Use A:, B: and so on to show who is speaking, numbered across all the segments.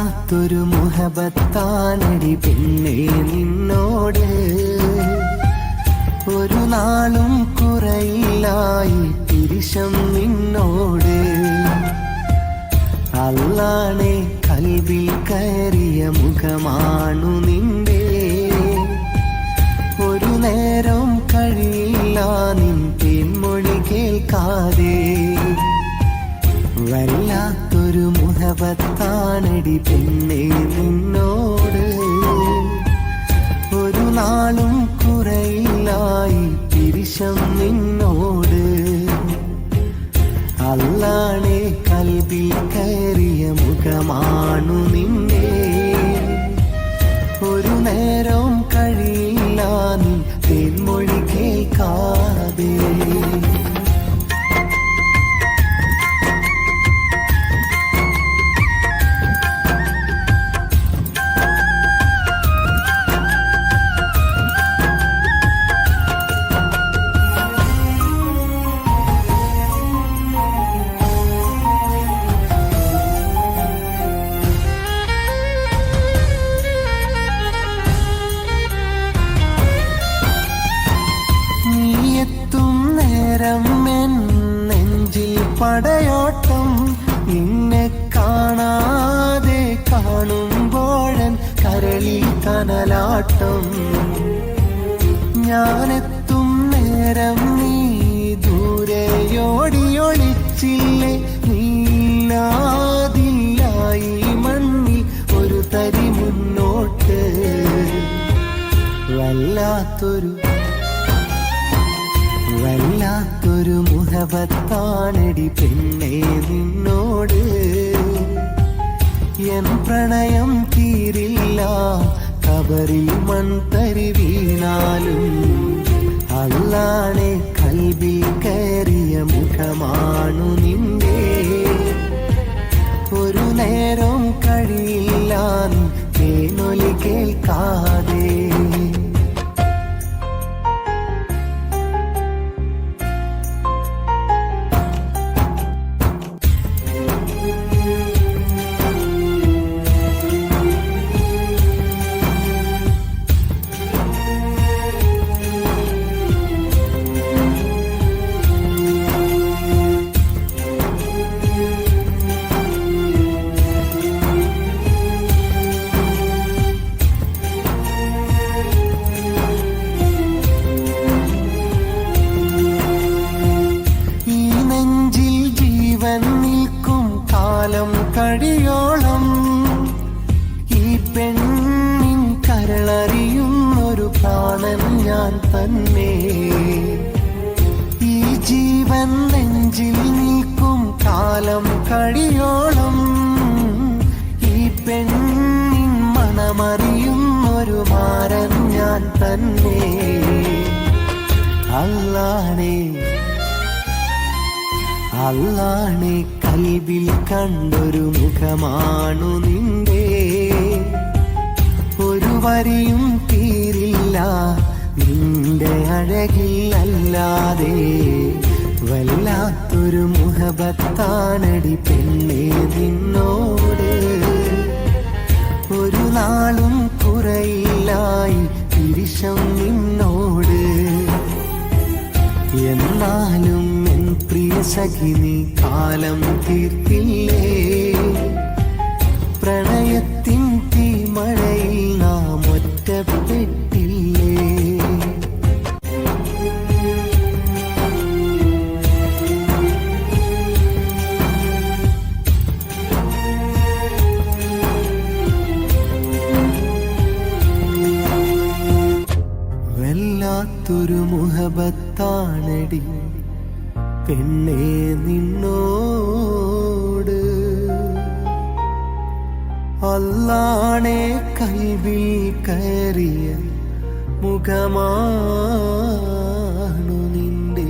A: വല്ലാത്തൊരു മുഹബത്താനടി പെണ്ണേ നിന്നോട്. ഒരു നാളും കുറയില്ലായി തിരിശം നിന്നോട്. അല്ലാണെ കൽബിൽ കയറിയ മുഖമാണു നിന്റെ. ഒരു നേരം കഴിയില്ല നിൻ തേൻമൊഴി കേൾക്കാതെ. വല്ലാത്തൊരു മുഹബത്താനടി പെണ്ണേ നിന്നോട്. ഒരു നാളും കുറയില്ലായി തിരിശം നിന്നോട്. അല്ലാണെ കൽബിൽ കയറിയ മുഖമാണു നിന്നെ. ഒരു നേരം കഴിയില്ല നീ തേൻമൊഴി കേൾക്കാതെ. നെഞ്ചിൽ പടയോട്ടം നിന്നെ കാണാതെ കാണുമ്പോഴൻ കരളിൽ കനലാട്ടം. ഞാനെത്തും നേരം നീ ദൂരെയോടിയൊളിച്ചില്ലേ. നീല്ലാതില്ലായി മണ്ണിൽ ഒരു തരി മുന്നോട്ട്. വല്ലാത്തൊരു മുഹബത്താനടി പെണ്ണേ നിന്നോട്. എൻ പ്രണയം തീരില്ല കബറിൽ മൺതരി വീണാലും. അല്ലാണെ കൽബിൽ കയറിയ മുഖമാണു നിന്റെ. ഒരു നേരം കഴിയില്ല തേനൊലി കേൾക്കാതെ. കഴിയോളം ഈ പെണ്ണിൻ കരളറിയുന്നൊരു പ്രാണൻ ഞാൻ തന്നെ. ഈ ജീവൻ നെഞ്ചിൽ നിൽക്കും കാലം കഴിയോളം ഈ പെണ്ണിൻ മണമറിയുന്നൊരു മാരൻ ഞാൻ തന്നെ. അല്ലാണെ കൽബിൽ കണ്ടൊരു മുഖമാണു നിന്റെ. ഒരു വരിയും തീരില്ല നിന്റെ അഴകിൽ അല്ലാതെ. വല്ലാത്തൊരു മുഹബത്താനടി പെണ്ണേ നിന്നോട്. ഒരു നാളും കുറയില്ലായി തിരിശം നിന്നോട്. എന്നാലും എൻ പ്രിയ സഖി നീ കാലം തീർത്തില്ലേ. പ്രണയത്തിൻ തീമഴയിൽ നാം ഒറ്റപ്പെട്ടില്ലേ. വല്ലാത്തൊരു മുഹബത്താനടി പെണ്ണേ നിന്നോട്. അല്ലാണെ കൽബിൽ കയറിയ മുഖമാണു നിന്റെ.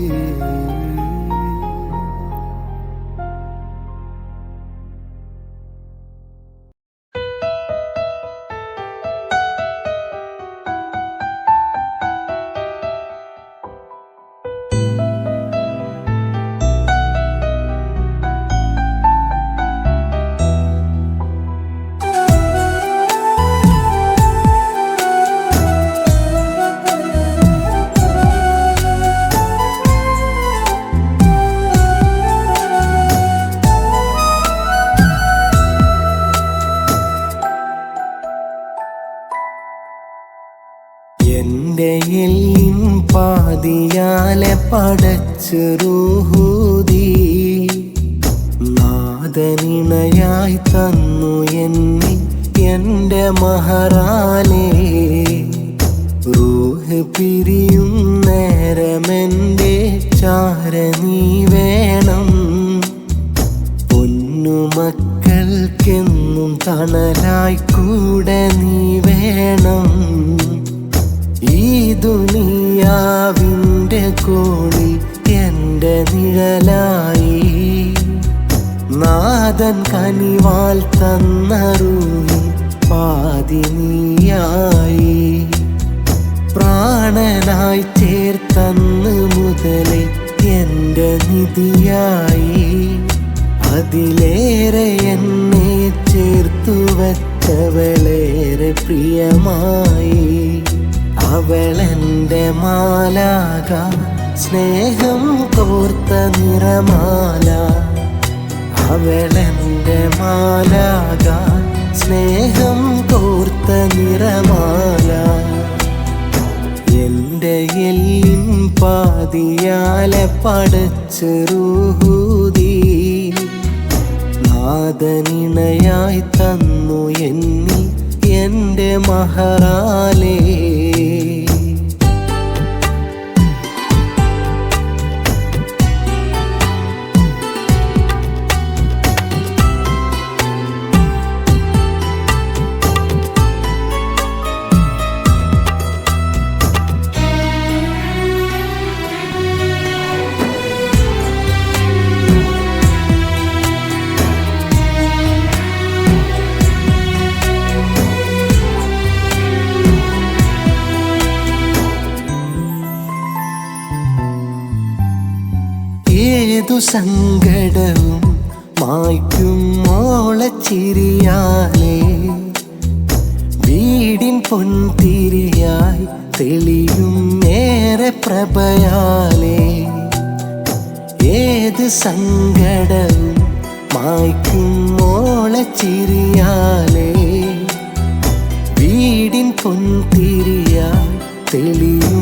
A: പടച്ച് റൂഹൂദി നാദനിണയായി തന്നു എന്നെ എൻ്റെ മഹറാലേ റൂഹ് പിരിയും നേരമെൻ്റെ ചാര നീ വേണം പൊന്നുമക്കൾക്കെന്നും തണലായി കൂടെ നീ വേണം ഈ ദുനിയാവിൻ്റെ കോണിൽ എൻ്റെ നിഴലായി നാദൻ കനിവാൽ തന്ന റൂഹിൻ പാതി നീയായി പ്രാണനായി ചേർത്തന്ന് മുതലേ എൻ്റെ നിധിയായി അതിലേറെ എന്നെ ചേർത്തു വച്ചവളേറെ പ്രിയമായി അവളെൻ്റെ മാലാക സ്നേഹം കോർത്ത നിറമാല അവളെൻ്റെ മാലാക സ്നേഹം കോർത്ത നിറമാല എൻ്റെ എല്ലിൻ പാതിയാലെ പടച്ച് റൂഹൂദി നാദനിണയായി തന്നു എന്നി എൻ്റെ മഹറാലേ ഏതു സങ്കടവും മായ്ക്കും മോളച്ചിരിയാലേ വീടിൻ പൊൻതിരിയായി തെളിയും ഏറെ പ്രഭയാലേ ഏത് സങ്കടവും മായ്ക്കും മോളച്ചിരിയാലേ വീടിൻ പൊൻതിരിയായി തെളിയും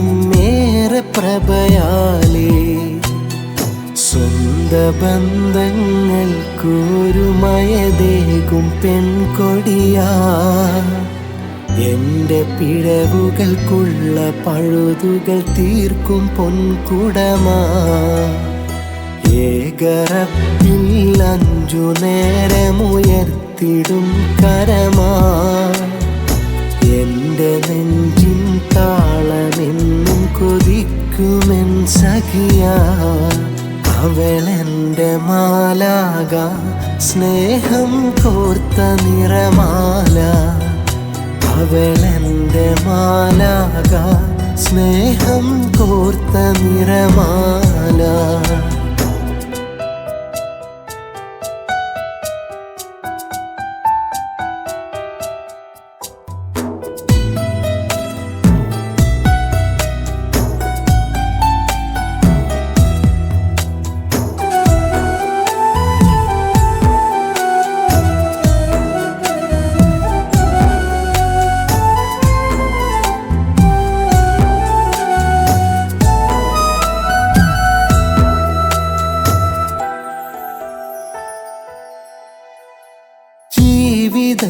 A: ഏറെ പ്രഭയാലേ സ്വന്ത ബന്ധങ്ങൾക്കൊരുമയതേകും പെൺകൊടിയാ എൻ്റെ പിഴവുകൾക്കുള്ള പഴുതുകൾ തീർക്കും പൊൻകുടമാ ഏകറപ്പിൽ 5 നേരമുയർത്തിടും കരമാ എൻ്റെ നെഞ്ചിൻ താളമെന്നും കൊതിക്കുമെൻ സഖിയാ അവളെൻ്റെ മാലാക സ്നേഹം കോർത്ത നിറമാല അവളെൻ്റെ മാലാക സ്നേഹം കോർത്ത നിറമാല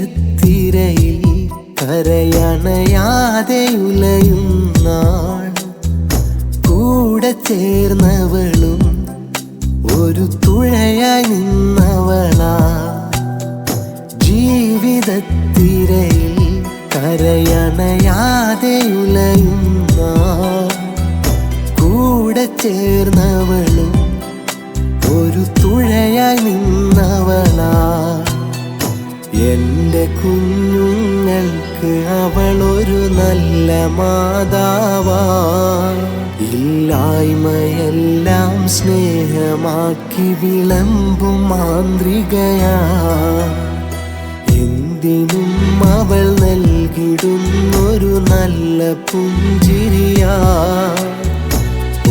A: ജീവിതത്തിരയിൽ കരയണയാതെ ഉലയും നാൾ കൂടെ ചേർന്നവളും ഒരു തുഴയായി നിന്നവളാ ജീവിതത്തിരയിൽ കരയണയാതെ ഉലയും നാൾ കൂടെ ചേർന്നവളും ഒരു തുഴയായി നിന്നവളാ എൻ്റെ കുഞ്ഞുങ്ങൾക്ക് അവളൊരു നല്ല മാതാവാ ഇല്ലായ്മയെല്ലാം സ്നേഹമാക്കി വിളമ്പും മാന്ത്രികയാ എന്തിനും അവൾ നൽകിടുന്നൊരു നല്ല പുഞ്ചിരിയാ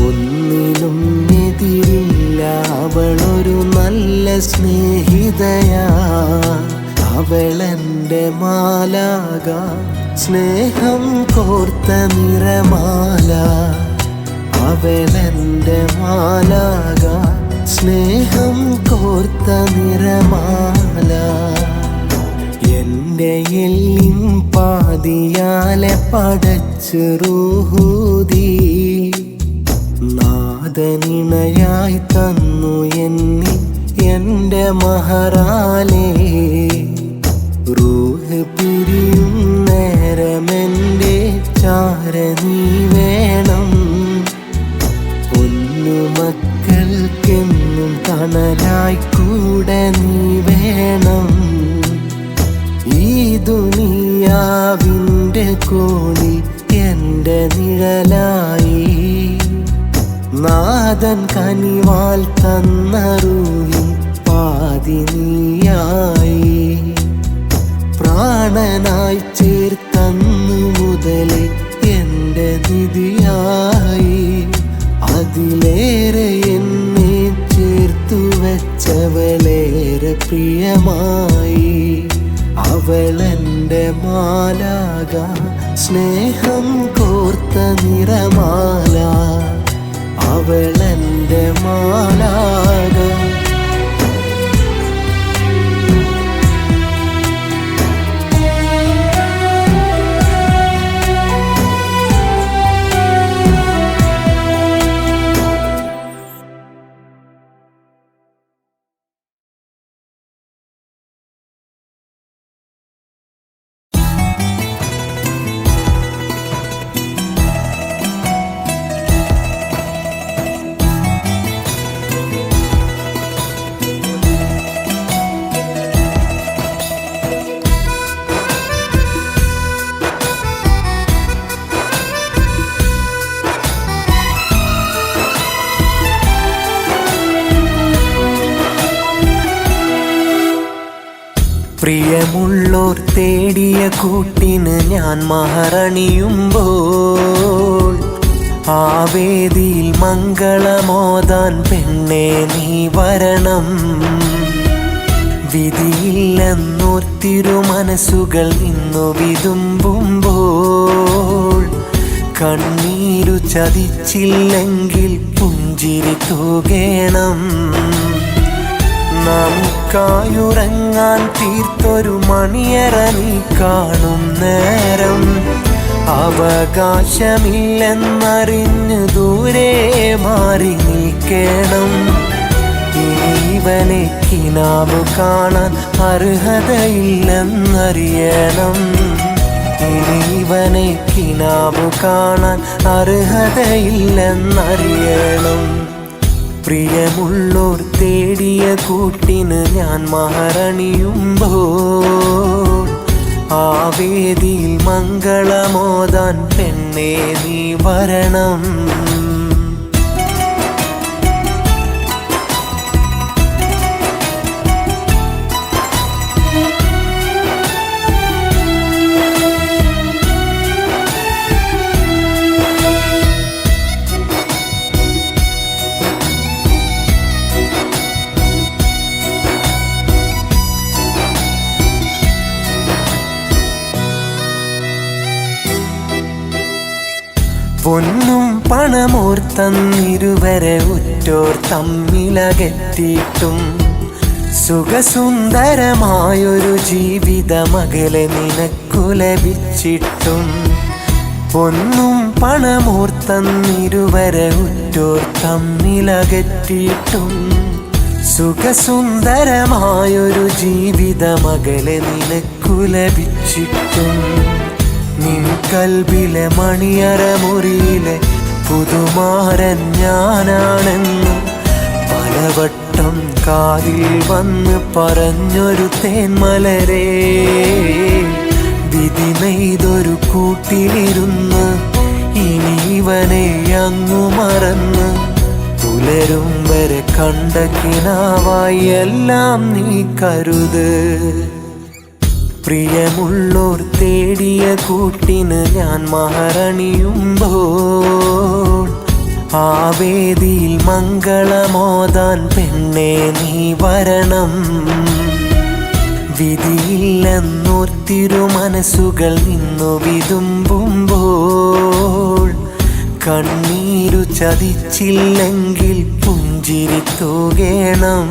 A: ഒന്നിനും എതിരില്ല അവളൊരു നല്ല സ്നേഹിതയാ അവളെൻ്റെ മാലാക സ്നേഹം കോർത്ത നിറമാല അവളെന്റെ മാലാക, സ്നേഹം കോർത്ത നിറമാല. എന്റെ എല്ലിൻ പാതിയാലെ പടച്ച് റൂഹൂദി, നാദനിണയായി തന്നു എന്നി എന്റെ മഹറാലേ. റൂഹ് പിരിയും നേരമെന്റെ ചാര നീ വേണം, പൊന്നുമക്കൾക്കെന്നും തണലായി കൂടെ നീ വേണം. ഈ ദുനിയാവിൻ്റെ കോണിൽ എൻ്റെ നിഴലായി, നാഥൻ കനിവാൽ തന്ന റൂഹിൻ പാതി നീയായി. പ്രാണനായി ചേർത്തന്നു മുതലേ എൻ്റെ നിധിയായി, അതിലേറെ എന്നെ ചേർത്തു വെച്ചവളേറെ പ്രിയമായി. അവളെന്റെ മാലാക, സ്നേഹം കോർത്ത നിറമാല. അവളെന്റെ മാലാക. പ്രിയമുള്ളോർ തേടിയ കൂട്ടിന് ഞാൻ മഹറണിയുമ്പോൾ, ആ വേദിയിൽ മംഗളമോദാൻ പെണ്ണേ നീ വരണം. വിധിയില്ലെന്നോർത്തിരു മനസ്സുകൾ നിന്നു വിതുമ്പുമ്പോൾ, കണ്ണീരു ചതിച്ചില്ലെങ്കിൽ പുഞ്ചിരി തൂകേണം. നമുക്കായുറങ്ങാൻ തീർത്തൊരു മണിയറ നീ കാണും നേരം, അവകാശമില്ലെന്നറിഞ്ഞ് ദൂരെ മാറി നിൽക്കണം. ഇവനെ കിനാവ് കാണാൻ അർഹതയില്ലെന്നറിയണം. ഇവനെ കിനാവ് കാണാൻ അർഹതയില്ലെന്നറിയണം. പ്രിയമുള്ളോർ തേടിയ കൂട്ടിന് ഞാൻ മഹറണിയുമ്പോൾ, ആ വേദിയിൽ മംഗളമോദാൻ പെണ്ണേ നീ വരണം. പൊന്നും പണമോർത്തന്നിരുവരെ ഉറ്റോർ തമ്മിലകറ്റിയിട്ടും, സുഖസുന്ദരമായൊരു ജീവിതമകലെ നിനക്കു ലഭിച്ചിട്ടും. പൊന്നും പണമോർത്തന്നിരുവരെ ഉറ്റോർ തമ്മിലകറ്റിയിട്ടും, സുഖസുന്ദരമായൊരു ജീവിതമകലെ നിനക്കു ലഭിച്ചിട്ടും. നിൻ കൽബിലെ മണിയറ മുറിയിലെ പുതുമാരൻ ഞാനാണെന്ന് പലവട്ടം കാതിൽ വന്ന് പറഞ്ഞൊരു തേന്മലരേ. വിധി നെയ്തൊരു കൂട്ടിലിരുന്ന് ഇനി ഇവനെ അങ്ങു മറന്ന്, പുലരും വരെ കണ്ട കിനാവായി എല്ലാം നീ കരുത്. പ്രിയമുള്ളോർ തേടിയ കൂട്ടിന് ഞാൻ മഹറണിയുമ്പോൾ, ആ വേദിയിൽ മംഗളമോദാൻ പെണ്ണേ നീ വരണം. വിധിയില്ലെന്നോർത്തിരു മനസ്സുകൾ നിന്നു വിതുമ്പുമ്പോൾ, കണ്ണീരു ചതിച്ചില്ലെങ്കിൽ പുഞ്ചിരി തൂകേണം.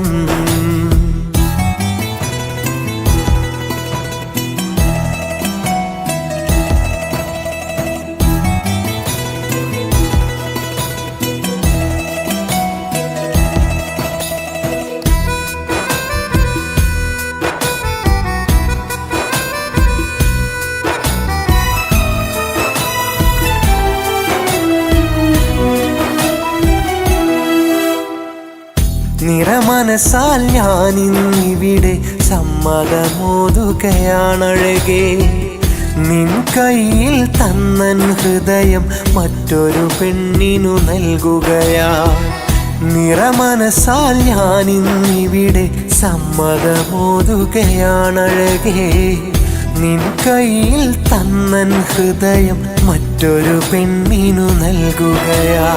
A: നിറമനസാൽ ഞാനിന്നിവിടെ സമ്മതമോതുകയാണഴകേ. നിൻ കയ്യിൽ തന്നൻ ഹൃദയം മറ്റൊരു പെണ്ണിനു നൽകുകയാ. നിറമനസാൽ ഞാനിന്നിവിടെ സമ്മതമോതുകയാണഴകേ. നിൻ കയ്യിൽ തന്നൻ ഹൃദയം മറ്റൊരു പെണ്ണിനു നൽകുകയാ.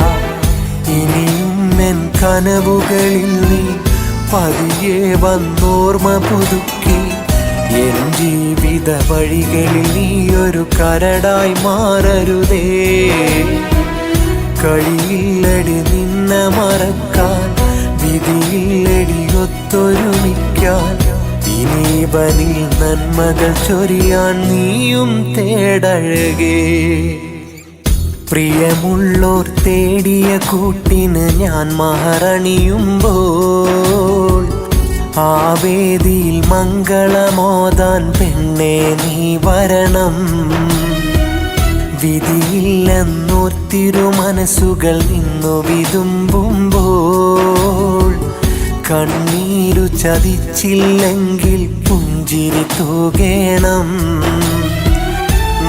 A: ഇനിയും എൻ കനവുകളിൽ നീ പതിയെ വന്നോർമ്മ പുതുക്കി. എൻ ജീവിത വഴികളിൽ നീ ഒരു കരടായി മാറരുതേ. കഴിയില്ലടി നിന്നെ മറക്കാൻ, വിധിയില്ലടി ഒത്തൊരുമിക്കാൻ. ഇനീവനിൽ നന്മകൾ ചൊരിയാൻ നീയും തേടഴകേ. പ്രിയമുള്ളോർ തേടിയ കൂട്ടിന് ഞാൻ മഹറണിയുമ്പോൾ ആ വേദിയിൽ മംഗളമോദാൻ പെണ്ണേ നീ വരണം. വിധിയില്ലെന്നോർത്തിരു മനസ്സുകൾ നിന്നു വിതുമ്പുമ്പോൾ കണ്ണീരു ചതിച്ചില്ലെങ്കിൽ പുഞ്ചിരി തൂകേണം.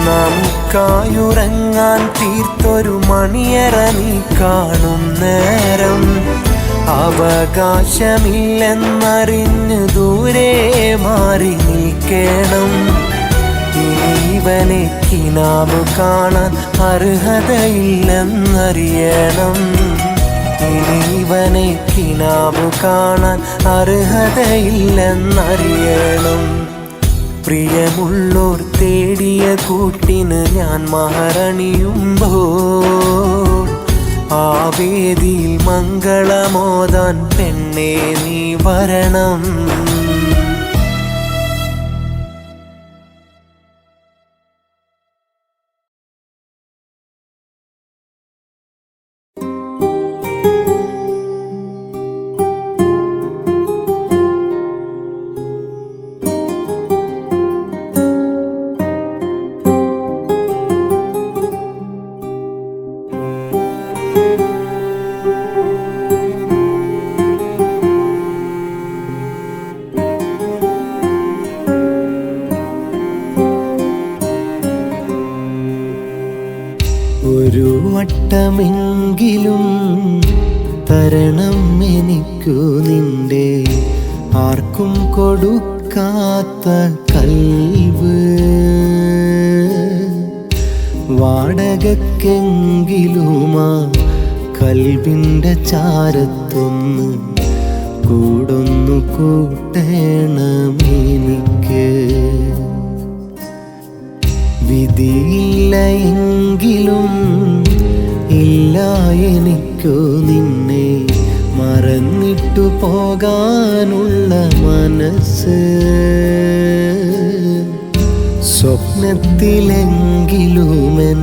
A: നമുക്കായുറങ്ങാൻ തീർത്തൊരു മണിയറ നീ കാണും നേരം അവകാശമില്ലെന്നറിഞ്ഞ് ദൂരെ മാറി നിൽക്കണം. ഇവനെ കിനാവ് കാണാൻ അർഹതയില്ലെന്നറിയണം. ഇവനെ കിനാവ് കാണാൻ അർഹതയില്ലെന്നറിയണം. പ്രിയമുള്ളോർ തേടിയ കൂട്ടിന് ഞാൻ മഹറണിയുമ്പോൾ ആ വേദിയിൽ മംഗളമോദാൻ പെണ്ണേ നീ വരണം. ഒരു വട്ടമെങ്കിലും തരണം എനിക്കു നിന്റെ ആർക്കും കൊടുക്കാത്ത കൽവ്. വാടകക്കെങ്കിലുമാ കൽവിൻ്റെ ചാരത്തൊന്ന് കൂടൊന്നു കൂട്ടണമെനിക്ക്. വിധിയില്ല എങ്കിലും ഇല്ല എനിക്കു നിന്നെ മറന്നിട്ടു പോകാനുള്ള മനസ്സ്. സ്വപ്നത്തിലെങ്കിലുമെൻ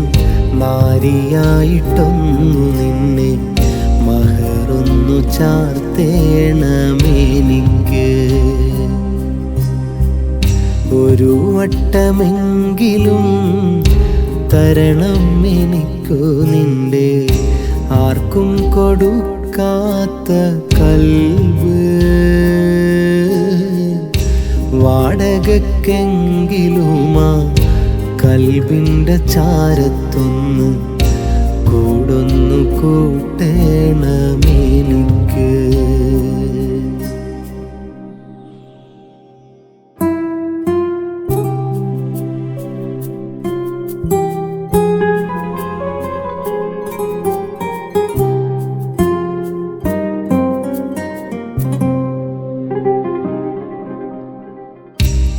A: നാരിയായിട്ടൊന്നു നിന്നെ മഹറൊന്നു ചാർത്തേണമെനിക്ക്. ഒരു വട്ടമെങ്കിലും തരണം എനിക്കു നിന്റെ ആർക്കും കൊടുക്കാത്ത കൽവ്. വാടകക്കെങ്കിലുമാ കൽവിൻ്റെ ചാരത്തൊന്ന് കൂടൊന്നു കൂട്ടണമെനിക്ക്.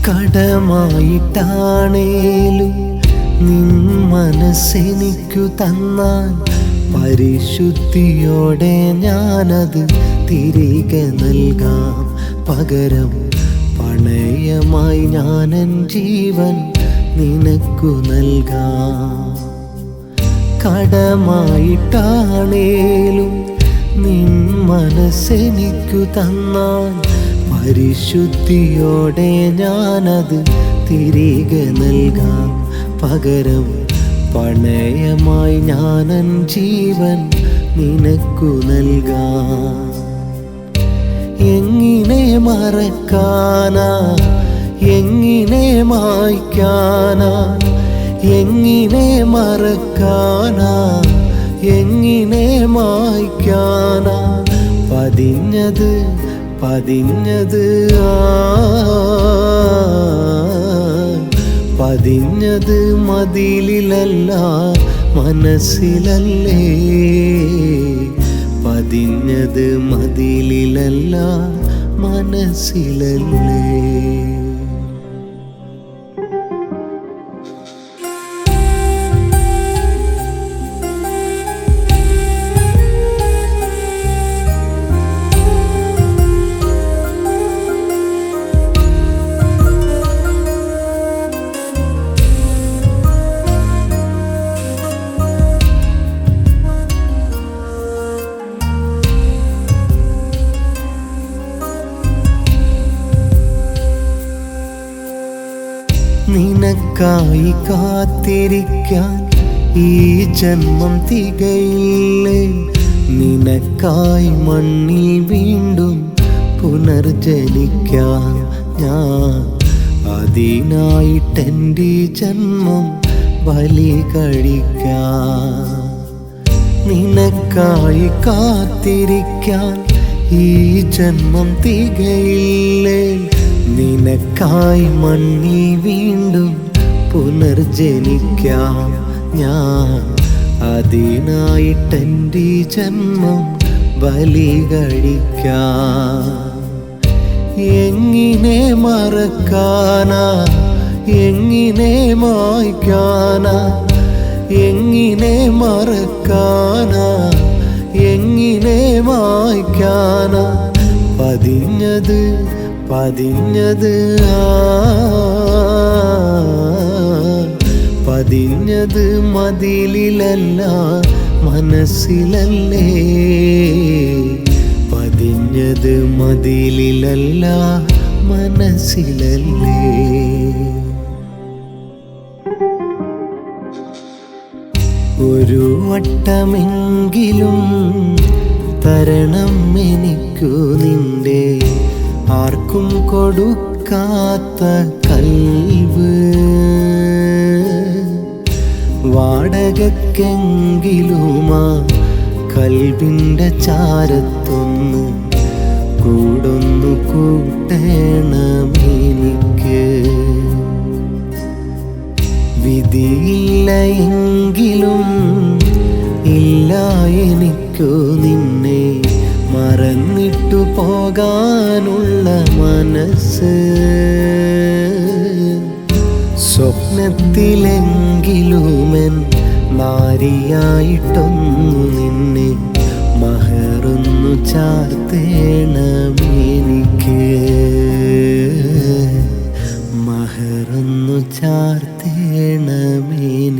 A: കടമായിട്ടാണേലും നിൻ മനസ്സെനിക്കു തന്നാൽ പരിശുദ്ധിയോടെ ഞാനത് തിരികെ നൽകാം. പകരം പണയമായി ഞാനെൻ ജീവൻ നിനക്കു നൽകാം. കടമായിട്ടാണേലും നിൻ മനസ്സെനിക്കു തന്നാൽ പരിശുദ്ധിയോടെ ഞാനത് തിരികെ നൽകാം. പകരം പണയമായി ഞാനെൻ ജീവൻ നിനക്കു നൽകാം. എങ്ങനെ മറക്കാനാ, എങ്ങനെ മായ്ക്കാനാ, എങ്ങനെ മറക്കാനാ, എങ്ങനെ മായ്ക്കാനാ, പതിഞ്ഞത് പതിഞ്ഞത് പതിഞ്ഞത് മതിലിലല്ല മനസ്സിലല്ലേ, പതിഞ്ഞത് മതിലിലല്ല മനസ്സിലല്ലേ. നിനക്കായി കാത്തിരിക്കാൻ ഈ ജന്മം തികയില്ലേ, നിനക്കായി മണ്ണിൽ വീണ്ടും പുനർജനിക്കാൻ ഞാൻ. അതിനായിട്ടെൻ്റെ ജന്മം ബലി കഴിക്കാം. നിനക്കായി കാത്തിരിക്കാൻ ഈ ജന്മം തികയില്ലേ, നിനക്കായി മണ്ണിൽ വീണ്ടും പുനർജനിക്കാം ഞാൻ. അതിനായിട്ടെൻ്റെ ജന്മം ബലി കഴിക്കാം. എങ്ങനെ മറക്കാനാ, എങ്ങനെ മായ്ക്കാനാ, എങ്ങനെ മറക്കാനാ, എങ്ങനെ മായ്ക്കാനാ, പതിഞ്ഞത് പതിഞ്ഞത് പതിഞ്ഞത് മതിലിലല്ല മനസ്സിലല്ലേ, പതിഞ്ഞത് മതിലിലല്ല മനസ്സിലല്ലേ. ഒരു വട്ടമെങ്കിലും തരണം എനിക്കു നിന്റെ ആർക്കും കൊടുക്കാത്ത കൽവ്. വാടകക്കെങ്കിലുമാ കൽവിൻ്റെ ചാരത്തൊന്ന് കൂടൊന്നു കൂട്ടണമെനിക്ക്. വിധിയില്ല എങ്കിലും ഇല്ല എനിക്കു നിന്നെ മറന്നിട്ടു പോകാനുള്ള മനസ്സ്. സ്വപ്നത്തിലെങ്കിലുമെൻ നാരിയായിട്ടൊന്നു നിന്നെ മഹറൊന്നു ചാർത്തേണമെനിക്ക്, മഹറൊന്നു ചാർത്തേണമെനിക്ക്.